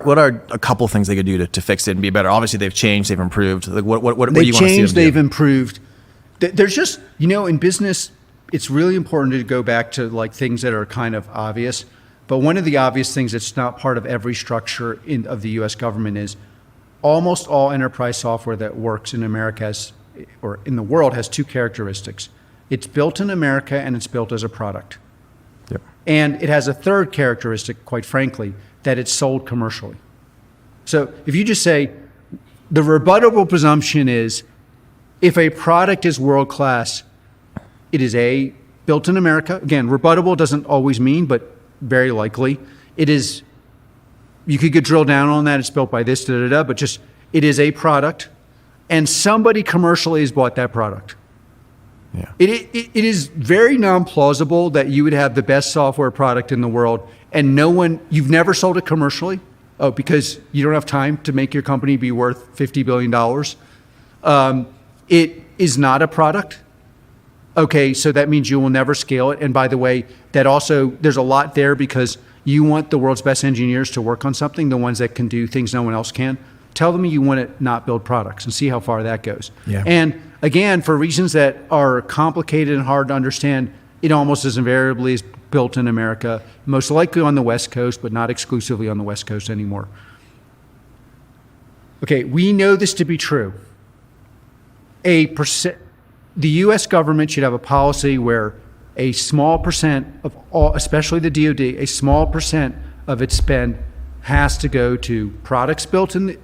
What are a couple things they could do to fix it and be better? Obviously, they've changed, they've improved. Like, what do you want to see them do? They've changed, they've improved. There's just, in business, it's really important to go back to like things that are kind of obvious. But one of the obvious things that's not part of every structure of the U.S. government is almost all enterprise software that works in America or in the world has two characteristics. It's built in America and it's built as a product. Yep. And it has a third characteristic, quite frankly, that it's sold commercially. So if you just say, the rebuttable presumption is, if a product is world-class, it is built in America. Again, rebuttable doesn't always mean, but very likely. It is, you could get drilled down on that, it's built by this, but just, it is a product, and somebody commercially has bought that product. Yeah. It is very non-plausible that you would have the best software product in the world and you've never sold it commercially because you don't have time to make your company be worth $50 billion. It is not a product. Okay, so that means you will never scale it. And by the way, that also, there's a lot there because you want the world's best engineers to work on something, the ones that can do things no one else can. Tell them you want to not build products and see how far that goes. Yeah. And again, for reasons that are complicated and hard to understand, it almost as invariably is built in America, most likely on the West Coast, but not exclusively on the West Coast anymore. Okay, we know this to be true. The U.S. government should have a policy where a small percent of all, especially the DoD, a small percent of its spend has to go to products built in the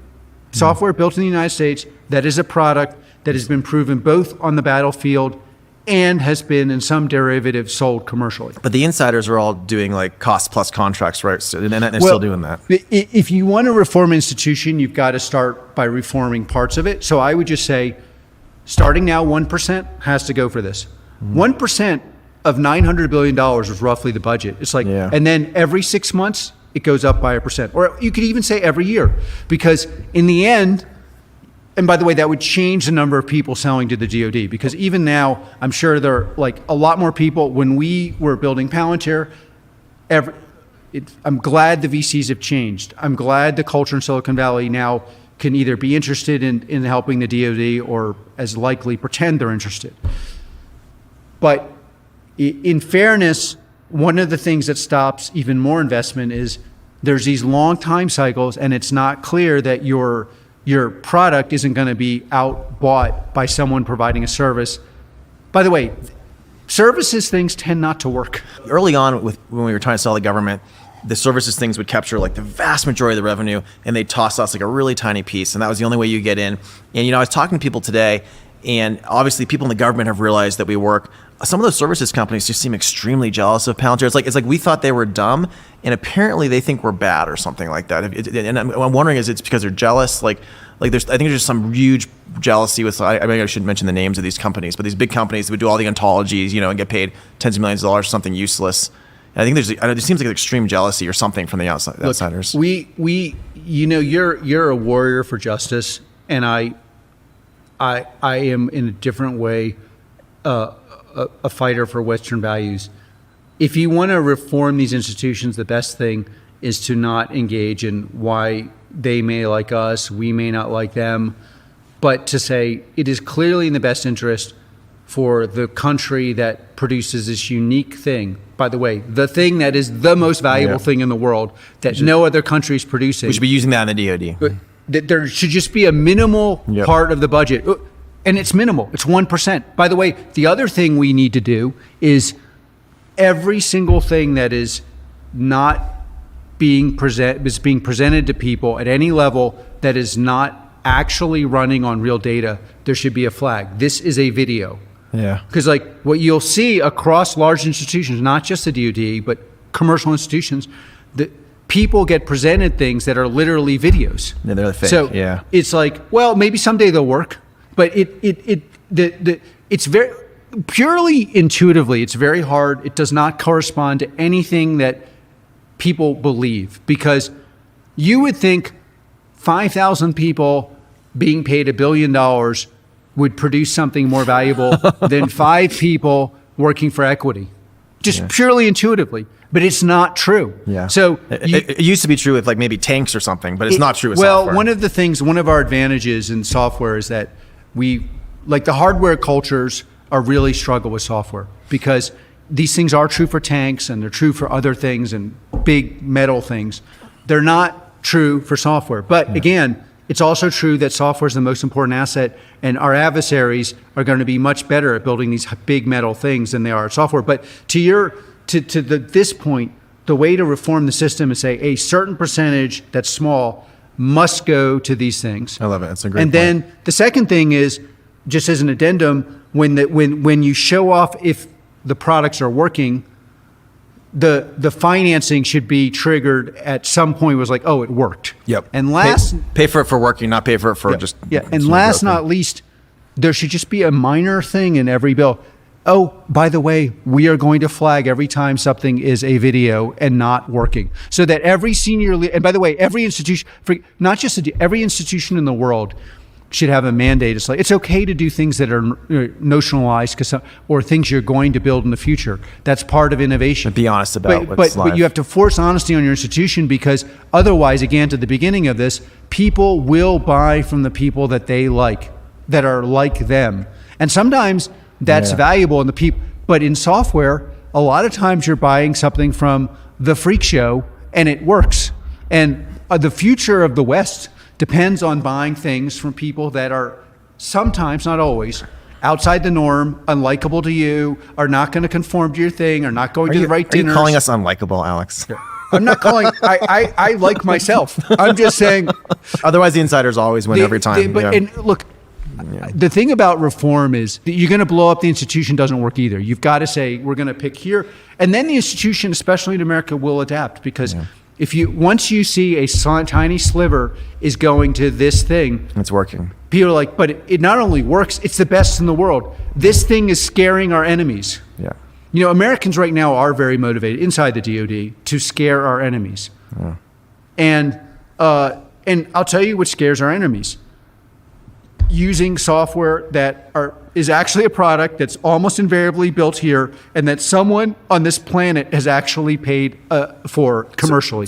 software built in the United States that is a product that has been proven both on the battlefield and has been in some derivative sold commercially. But the insiders are all doing like cost plus contracts, right? And they're still doing that. If you want to reform an institution, you've got to start by reforming parts of it. So I would just say, starting now, 1% has to go for this. 1% of $900 billion is roughly the budget. It's like, and then every 6 months, it goes up by 1%. Or you could even say every year, because in the end, and by the way, that would change the number of people selling to the DoD, because even now, I'm sure there are like a lot more people. When we were building Palantir, I'm glad the VCs have changed. I'm glad the culture in Silicon Valley now can either be interested in helping the DoD or as likely pretend they're interested. But in fairness, one of the things that stops even more investment is there's these long time cycles, and it's not clear that your product isn't going to be outbought by someone providing a service. By the way, services things tend not to work. Early on, when we were trying to sell the government, the services things would capture like the vast majority of the revenue, and they'd toss us like a really tiny piece, and that was the only way you get in. And I was talking to people today, and obviously people in the government have realized that we work. Some of those services companies just seem extremely jealous of Palantir. It's like we thought they were dumb, and apparently they think we're bad or something like that. And I'm wondering, is it because they're jealous? I think there's just some huge jealousy with. I mean, I shouldn't mention the names of these companies, but these big companies that would do all the ontologies, and get paid tens of millions of dollars for something useless. And I think it seems like an extreme jealousy or something from the outsiders. Look, you're a warrior for justice, and I am in a different way a fighter for Western values. If you want to reform these institutions, the best thing is to not engage in why they may like us, we may not like them, but to say it is clearly in the best interest for the country that produces this unique thing. By the way, the thing that is the most valuable thing in the world that no other country is producing. We should be using that in the DoD. There should just be a minimal part of the budget. And it's minimal. It's 1%. By the way, the other thing we need to do is every single thing that is not being presented to people at any level that is not actually running on real data, there should be a flag. This is a video. Yeah. Because what you'll see across large institutions, not just the DoD, but commercial institutions, that people get presented things that are literally videos. Yeah, they're fake. So it's like, well, maybe someday they'll work, but it's very purely intuitively, it's very hard. It does not correspond to anything that people believe, because you would think 5,000 people being paid $1 billion would produce something more valuable than 5 people working for equity. just purely intuitively. But it's not true. Yeah. So it used to be true with like maybe tanks or something, but it's not true with well, software. one of our advantages in software is that we, like the hardware cultures are really struggle with software because these things are true for tanks and they're true for other things and big metal things. They're not true for software. But again, it's also true that software is the most important asset, and our adversaries are going to be much better at building these big metal things than they are at software. But to this point, the way to reform the system is say a certain percentage that's small must go to these things. I love it. That's a great point. And then the second thing is, just as an addendum, when you show off if the products are working, the financing should be triggered at some point. It was like, oh, it worked. Yep. And pay for it for working, not pay for it for just. Yeah. And last not least, there should just be a minor thing in every bill. Oh, by the way, we are going to flag every time something is a video and not working, so that every senior and by the way, every institution, not just every institution in the world, should have a mandate. It's like it's okay to do things that are notionalized or things you're going to build in the future. That's part of innovation. But be honest about what's live. But you have to force honesty on your institution, because otherwise, again, to the beginning of this, people will buy from the people that they like, that are like them. And sometimes that's valuable in the people. But in software, a lot of times you're buying something from the freak show and it works. And the future of the West depends on buying things from people that are sometimes, not always, outside the norm, unlikable to you, are not going to conform to your thing, are not going to the right dinners. Are you calling us unlikable, Alex? I'm not calling, I like myself. I'm just saying. Otherwise, the insiders always win every time. And look, the thing about reform is that you're going to blow up the institution doesn't work either. You've got to say, we're going to pick here. And then the institution, especially in America, will adapt, because once you see a tiny sliver is going to this thing, it's working. People are like, but it not only works, it's the best in the world. This thing is scaring our enemies. Yeah. You know, Americans right now are very motivated inside the DoD to scare our enemies. Yeah. And I'll tell you what scares our enemies. Using software that is actually a product that's almost invariably built here and that someone on this planet has actually paid for commercially.